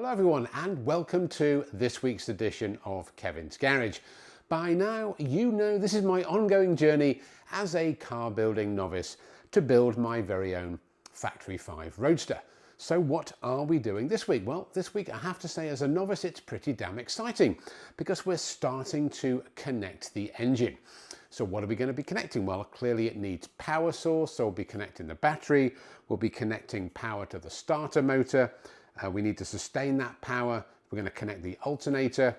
Hello everyone and welcome to this week's edition of Kevin's Garage. By now you know this is my ongoing journey as a car building novice to build my very own Factory 5 Roadster. So what are we doing this week? Well, this week I have to say as a novice it's pretty damn exciting because we're starting to connect the engine. So what are we going to be connecting? Well, clearly it needs power source, so we'll be connecting the battery, we'll be connecting power to the starter motor. We need to sustain that power. We're going to connect the alternator.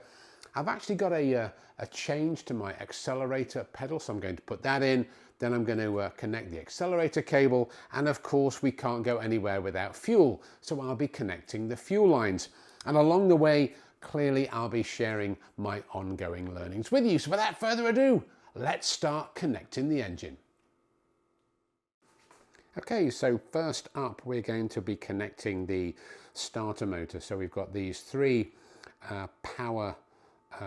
I've actually got a change to my accelerator pedal, so I'm going to put that in. Then I'm going to connect the accelerator cable. And of course, we can't go anywhere without fuel. So I'll be connecting the fuel lines. And along the way, clearly I'll be sharing my ongoing learnings with you. So without further ado, let's start connecting the engine. Okay, so first up we're going to be connecting the starter motor. So we've got these three power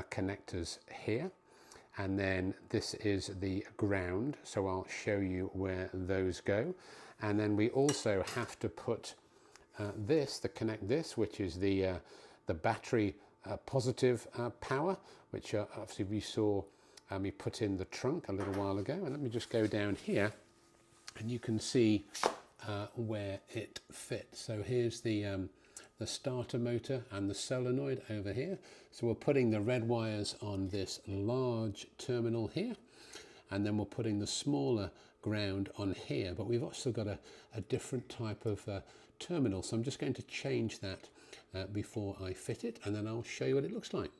connectors here, and then this is the ground, so I'll show you where those go. And then we also have to put connect this, which is the battery positive power, which obviously we saw me put in the trunk a little while ago. And let me just go down here and you can see where it fits. So here's the starter motor and the solenoid over here. So we're putting the red wires on this large terminal here, and then we're putting the smaller ground on here. But we've also got a different type of terminal. So I'm just going to change that before I fit it, and then I'll show you what it looks like.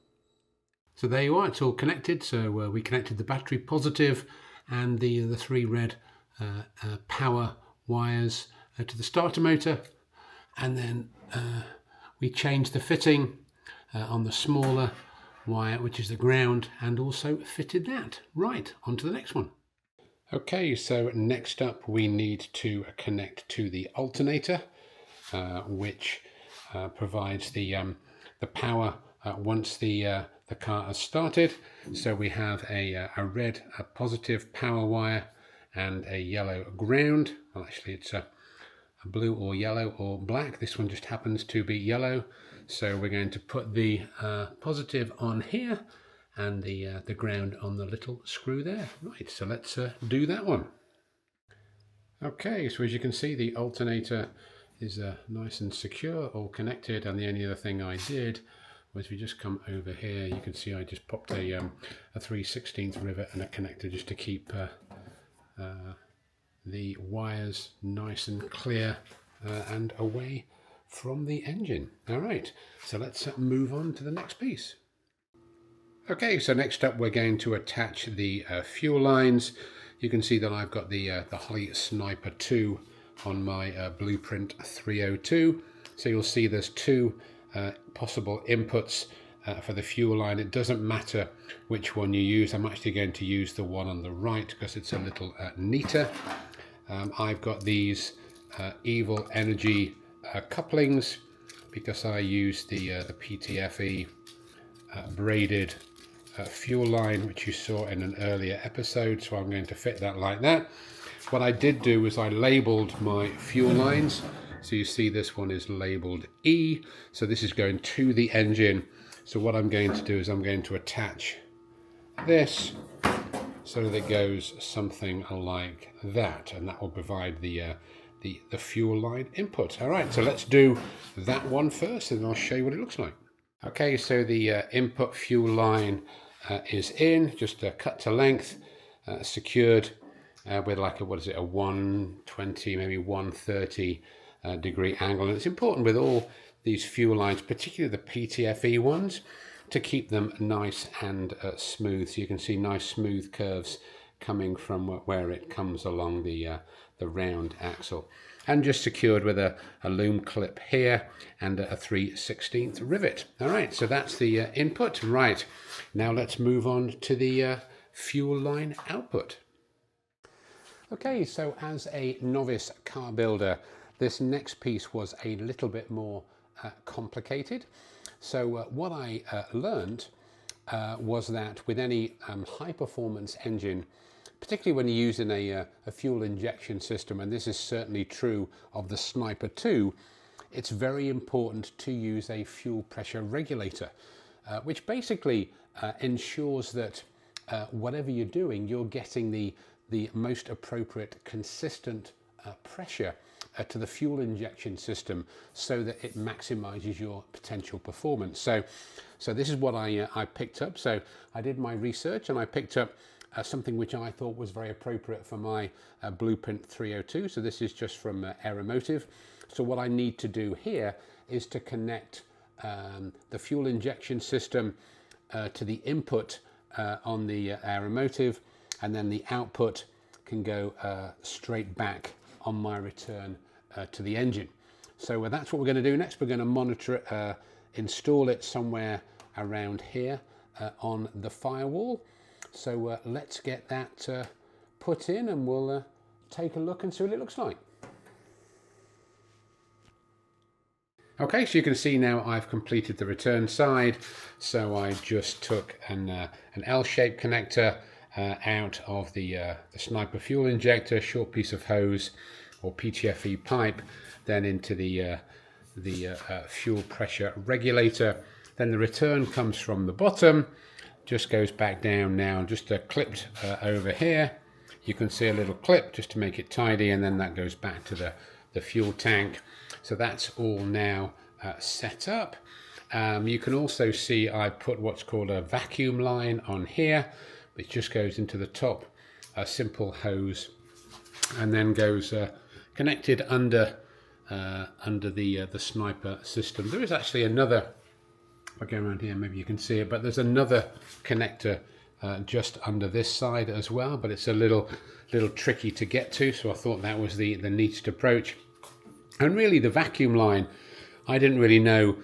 So there you are, it's all connected. So we connected the battery positive and the three red power wires to the starter motor, and then we changed the fitting on the smaller wire, which is the ground, and also fitted that. Right, on to the next one. Okay, so next up we need to connect to the alternator, which provides the power once the car has started. So we have a red positive power wire and a yellow ground. Well, actually it's a blue or yellow or black. This one just happens to be yellow. So we're going to put the positive on here and the ground on the little screw there. Right, so let's do that one. Okay, so as you can see, the alternator is nice and secure, all connected, and the only other thing I did was we just come over here. You can see I just popped a 3/16 rivet and a connector just to keep the wires nice and clear and away from the engine. All right, so let's move on to the next piece. Okay, so next up we're going to attach the fuel lines. You can see that I've got the Holley Sniper 2 on my Blueprint 302. So you'll see there's two possible inputs for the fuel line. It doesn't matter which one you use. I'm actually going to use the one on the right because it's a little neater. I've got these Evil Energy couplings because I use the PTFE braided fuel line, which you saw in an earlier episode, so I'm going to fit that like that. What I did do is I labeled my fuel lines. So you see this one is labeled E, so this is going to the engine. So what I'm going to do is I'm going to attach this so that it goes something like that, and that will provide the fuel line input. All right, so let's do that one first and I'll show you what it looks like. Okay, so the input fuel line is in, just cut to length, secured with like a 120, maybe 130 degree angle. And it's important with all these fuel lines, particularly the PTFE ones, to keep them nice and smooth. So you can see nice smooth curves coming from where it comes along the round axle. And just secured with a loom clip here and a 3/16 rivet. All right, so that's the input. Right, now let's move on to the fuel line output. Okay, so as a novice car builder, this next piece was a little bit more complicated. So what I learned was that with any high performance engine, particularly when you're using a fuel injection system, and this is certainly true of the Sniper 2, it's very important to use a fuel pressure regulator, which basically ensures that whatever you're doing, you're getting the most appropriate, consistent pressure to the fuel injection system so that it maximizes your potential performance. So this is what I picked up. So I did my research and I picked up something which I thought was very appropriate for my Blueprint 302. So this is just from Aeromotive. So what I need to do here is to connect the fuel injection system to the input on the Aeromotive, and then the output can go straight back on my return to the engine. So that's what we're going to do next. We're going to monitor it, install it somewhere around here on the firewall. So let's get that put in, and we'll take a look and see what it looks like. Okay, so you can see now I've completed the return side. So I just took an L-shaped connector out of the Sniper fuel injector, short piece of hose or PTFE pipe, then into the fuel pressure regulator. Then the return comes from the bottom, just goes back down now, just clipped over here. You can see a little clip just to make it tidy, and then that goes back to the fuel tank. So that's all now set up. You can also see I put what's called a vacuum line on here, which just goes into the top, a simple hose, and then goes connected under the Sniper system. There is actually another, if I go around here maybe you can see it, but there's another connector just under this side as well, but it's a little tricky to get to, so I thought that was the neatest approach. And really the vacuum line, I didn't really know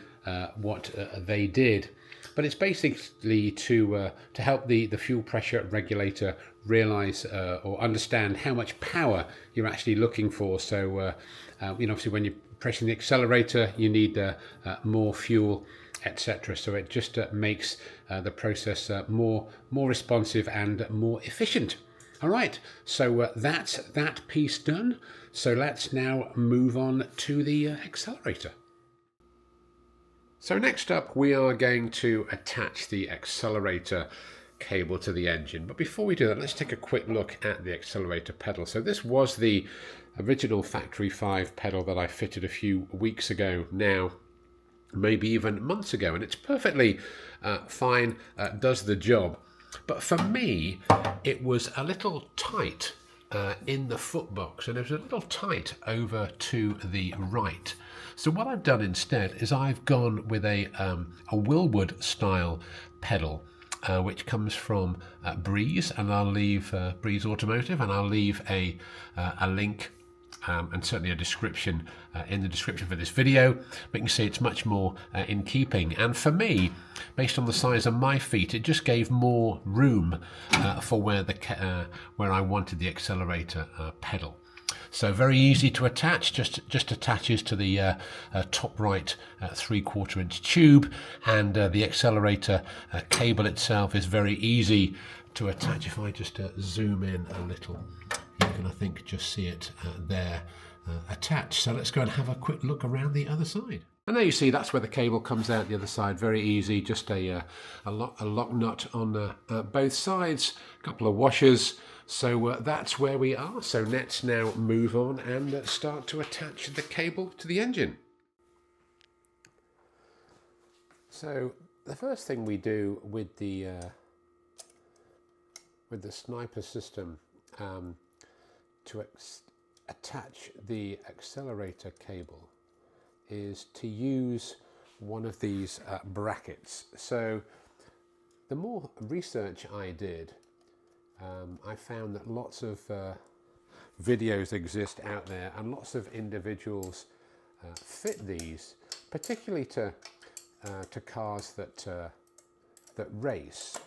what they did, but it's basically to help the fuel pressure regulator realize or understand how much power you're actually looking for. So obviously when you're pressing the accelerator, you need more fuel, etc. So it just makes the process more responsive and more efficient. All right, so that's that piece done. So let's now move on to the accelerator. So next up, we are going to attach the accelerator cable to the engine. But before we do that, let's take a quick look at the accelerator pedal. So this was the original Factory 5 pedal that I fitted a few weeks ago now, maybe even months ago, and it's perfectly fine, does the job. But for me, it was a little tight in the foot box, and it was a little tight over to the right. So what I've done instead is I've gone with a Willwood style pedal, which comes from Breeze, and I'll leave Breeze Automotive, and I'll leave a link and certainly a description in the description for this video. But you can see it's much more in keeping, and for me, based on the size of my feet, it just gave more room for where I wanted the accelerator pedal. So very easy to attach, just attaches to the top right 3/4 inch tube, and the accelerator cable itself is very easy to attach. If I just zoom in a little, you can, I think, just see it there attached. So let's go and have a quick look around the other side. And there you see, that's where the cable comes out the other side. Very easy, just a lock nut on both sides, a couple of washers. So that's where we are. So let's now move on and start to attach the cable to the engine. So the first thing we do with the Sniper system to attach the accelerator cable is to use one of these brackets. So the more research I did, I found that lots of videos exist out there, and lots of individuals fit these, particularly to cars that race.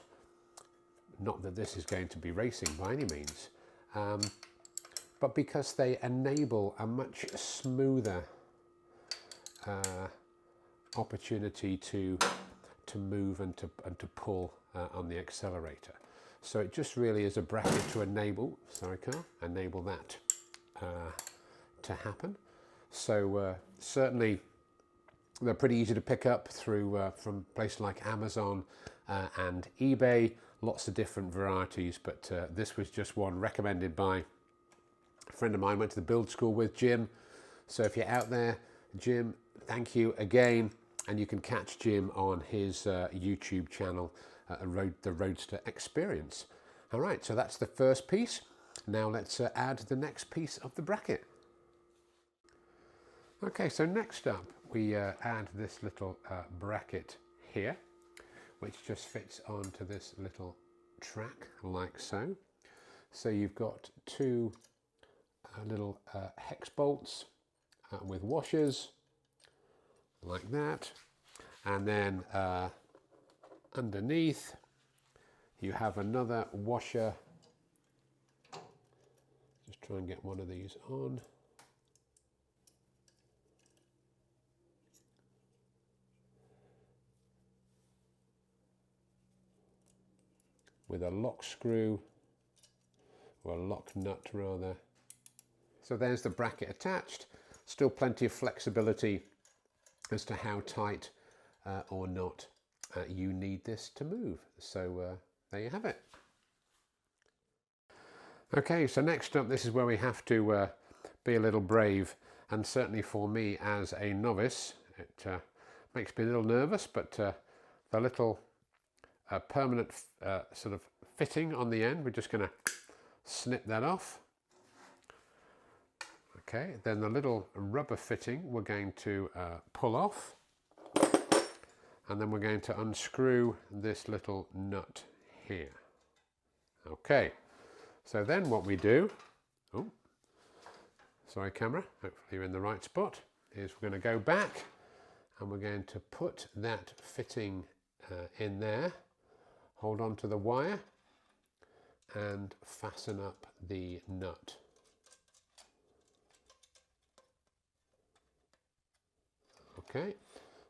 Not that this is going to be racing by any means, but because they enable a much smoother opportunity to move and to pull on the accelerator. So it just really is a bracket to enable that to happen. So certainly They're pretty easy to pick up through from places like Amazon and eBay. Lots of different varieties, but this was just one recommended by a friend of mine. Went to the build school with Jim. So if you're out there, Jim, thank you again. And you can catch Jim on his YouTube channel, the Roadster Experience. All right, so that's the first piece. Now let's add the next piece of the bracket. Okay, so next up we add this little bracket here, which just fits onto this little track like so. So you've got two little hex bolts with washers like that, and then underneath you have another washer. Just try and get one of these on. With a lock screw, or a lock nut rather. So there's the bracket attached. Still plenty of flexibility as to how tight or not you need this to move. So there you have it. Okay, so next up, this is where we have to be a little brave, and certainly for me as a novice, it makes me a little nervous, but the little permanent sort of fitting on the end, we're just going to snip that off. Okay, then the little rubber fitting we're going to pull off, and then we're going to unscrew this little nut here. Okay, so then what we do, oh, sorry camera, hopefully you're in the right spot, is we're going to go back and we're going to put that fitting in there, hold on to the wire and fasten up the nut. Okay,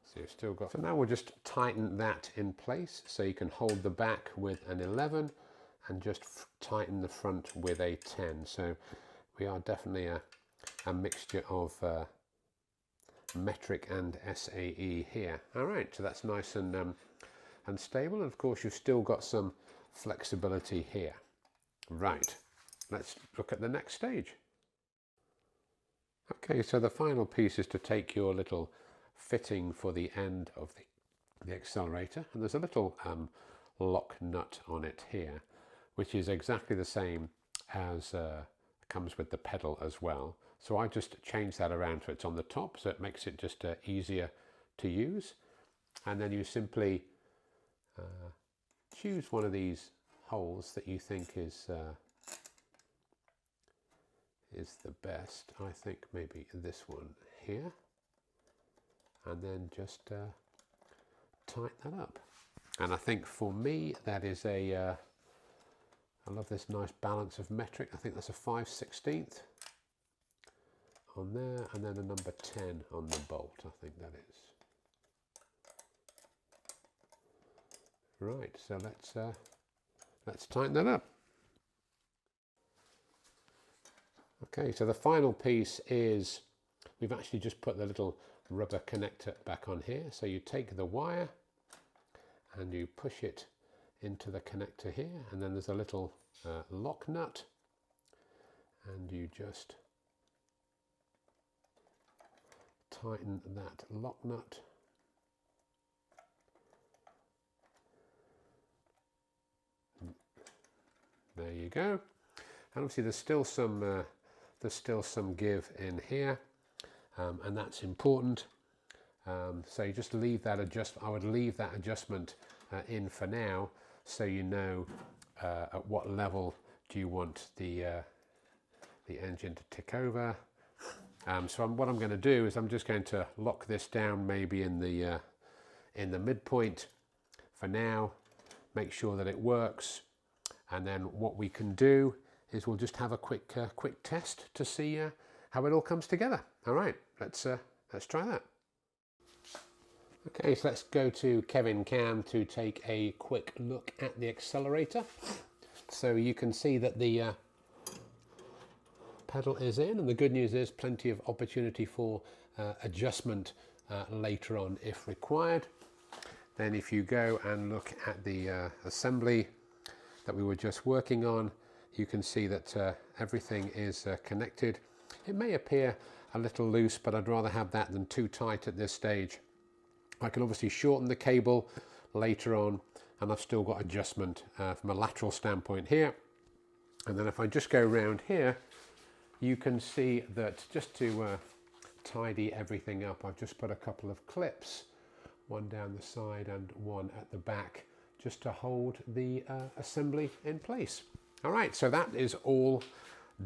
so you've still got, so now we'll just tighten that in place, so you can hold the back with an 11 and just tighten the front with a 10. So we are definitely a mixture of metric and SAE here. All right, so that's nice and stable, and of course you've still got some flexibility here. Right, let's look at the next stage. Okay, so the final piece is to take your little fitting for the end of the accelerator, and there's a little lock nut on it here, which is exactly the same as comes with the pedal as well. So I just change that around so it's on the top, so it makes it just easier to use. And then you simply choose one of these holes that you think is the best. I think maybe this one here, and then just tighten that up. And I think for me that is a I love this nice balance of metric. I think that's a 5/16 on there, and then a number 10 on the bolt, I think that is. Right, so let's tighten that up. Okay, so the final piece is, we've actually just put the little rubber connector back on here. So you take the wire and you push it into the connector here, and then there's a little lock nut, and you just tighten that lock nut. There you go. And obviously there's still some give in here, and that's important. So you just leave that I would leave that adjustment in for now, so you know at what level do you want the engine to tick over. So what I'm going to do is I'm just going to lock this down maybe in the midpoint for now, make sure that it works, and then what we can do is we'll just have a quick test to see how it all comes together. All right, let's try that. Okay, so let's go to Kevin Cam to take a quick look at the accelerator. So you can see that the pedal is in, and the good news is plenty of opportunity for adjustment later on if required. Then if you go and look at the assembly that we were just working on, you can see that everything is connected. It may appear a little loose, but I'd rather have that than too tight at this stage. I can obviously shorten the cable later on, and I've still got adjustment from a lateral standpoint here. And then if I just go around here, you can see that just to tidy everything up, I've just put a couple of clips, one down the side and one at the back, just to hold the assembly in place. All right, so that is all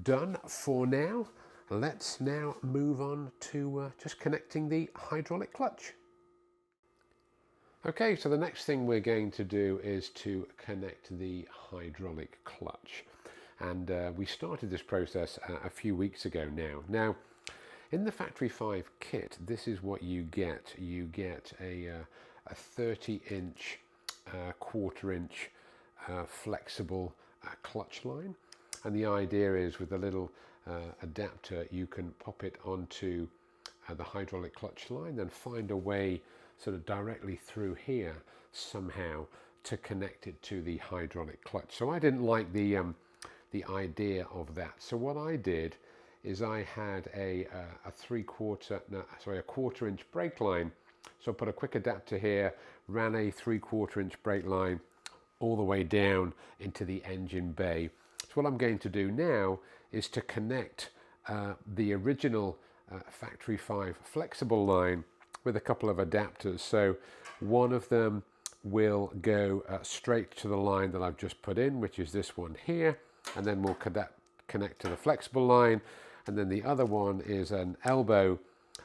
done for now. Let's now move on to just connecting the hydraulic clutch. Okay, so the next thing we're going to do is to connect the hydraulic clutch. And we started this process a few weeks ago now. Now, in the Factory 5 kit, this is what you get. You get a 30-inch, quarter-inch flexible clutch line. And the idea is with a little adapter, you can pop it onto the hydraulic clutch line, then find a way sort of directly through here somehow to connect it to the hydraulic clutch. So I didn't like the idea of that. So what I did is I had a quarter-inch brake line. So I put a quick adapter here, ran a 3/4-inch brake line all the way down into the engine bay. So what I'm going to do now is to connect the original Factory 5 flexible line with a couple of adapters. So one of them will go straight to the line that I've just put in, which is this one here, and then we'll connect to the flexible line. And then the other one is an elbow,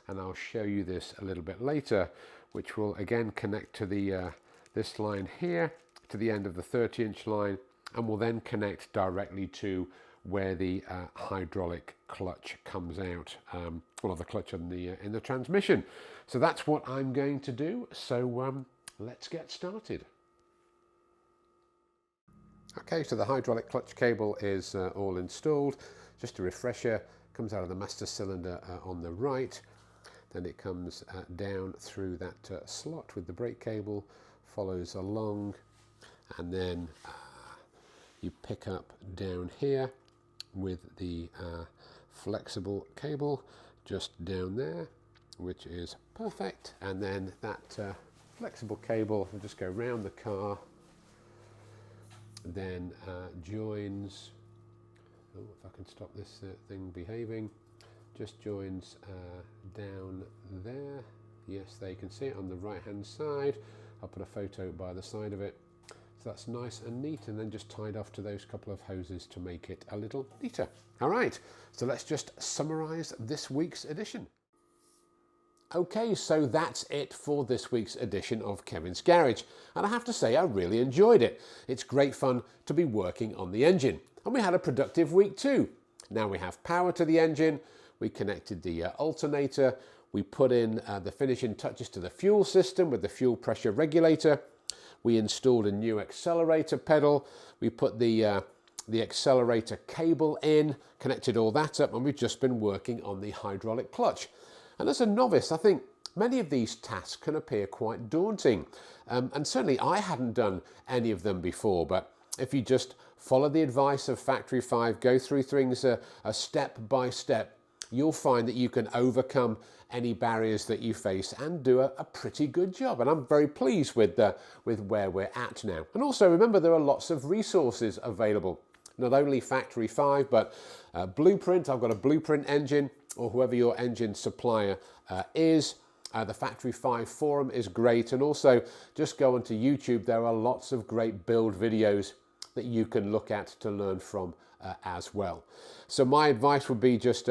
and I'll show you this a little bit later, which will again connect to the this line here to the end of the 30-inch line, and will then connect directly to where the hydraulic clutch comes out, well, the clutch in the transmission. So that's what I'm going to do. So let's get started. Okay, so the hydraulic clutch cable is all installed. Just a refresher, comes out of the master cylinder on the right, then it comes down through that slot with the brake cable, follows along, and then you pick up down here with the flexible cable just down there, which is perfect. And then that flexible cable will just go round the car, then joins, oh, if I can stop this thing behaving, just joins down there. Yes, there you can see it on the right hand side. I'll put a photo by the side of it. So that's nice and neat, and then just tied off to those couple of hoses to make it a little neater. All right, so let's just summarize this week's edition. Okay, so that's it for this week's edition of Kevin's Garage, and I have to say I really enjoyed it. It's great fun to be working on the engine, and we had a productive week too. Now we have power to the engine, we connected the alternator, we put in the finishing touches to the fuel system with the fuel pressure regulator, we installed a new accelerator pedal, we put the accelerator cable in, connected all that up, and we've just been working on the hydraulic clutch. And as a novice, I think many of these tasks can appear quite daunting. And certainly I hadn't done any of them before, but if you just follow the advice of Factory 5, go through things a step by step, you'll find that you can overcome any barriers that you face and do a pretty good job. And I'm very pleased with where we're at now. And also remember, there are lots of resources available. Not only Factory 5, but Blueprint. I've got a Blueprint engine, or whoever your engine supplier is. The Factory 5 forum is great. And also just go onto YouTube. There are lots of great build videos that you can look at to learn from as well. So my advice would be just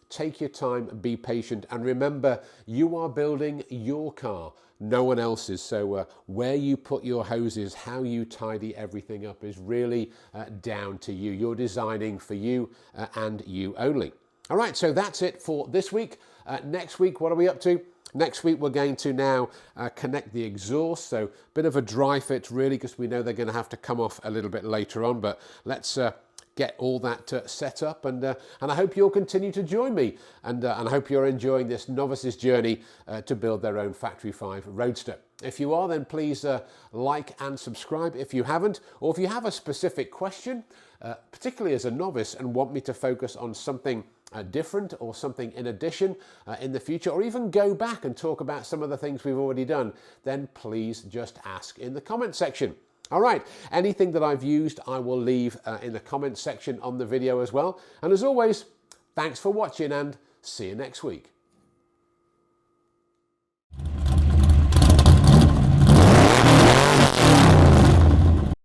take your time, be patient, and remember, you are building your car, no one else's. So where you put your hoses, how you tidy everything up is really down to you. You're designing for you and you only. All right, so that's it for this week. Next week, what are we up to? Next week, we're going to now connect the exhaust. So a bit of a dry fit, really, because we know they're going to have to come off a little bit later on. But let's get all that set up, and I hope you'll continue to join me, and I hope you're enjoying this novice's journey to build their own Factory 5 Roadster. If you are, then please like and subscribe if you haven't, or if you have a specific question, particularly as a novice, and want me to focus on something different or something in addition in the future, or even go back and talk about some of the things we've already done, then please just ask in the comment section. All right, anything that I've used I will leave in the comment section on the video as well. And as always, thanks for watching and see you next week.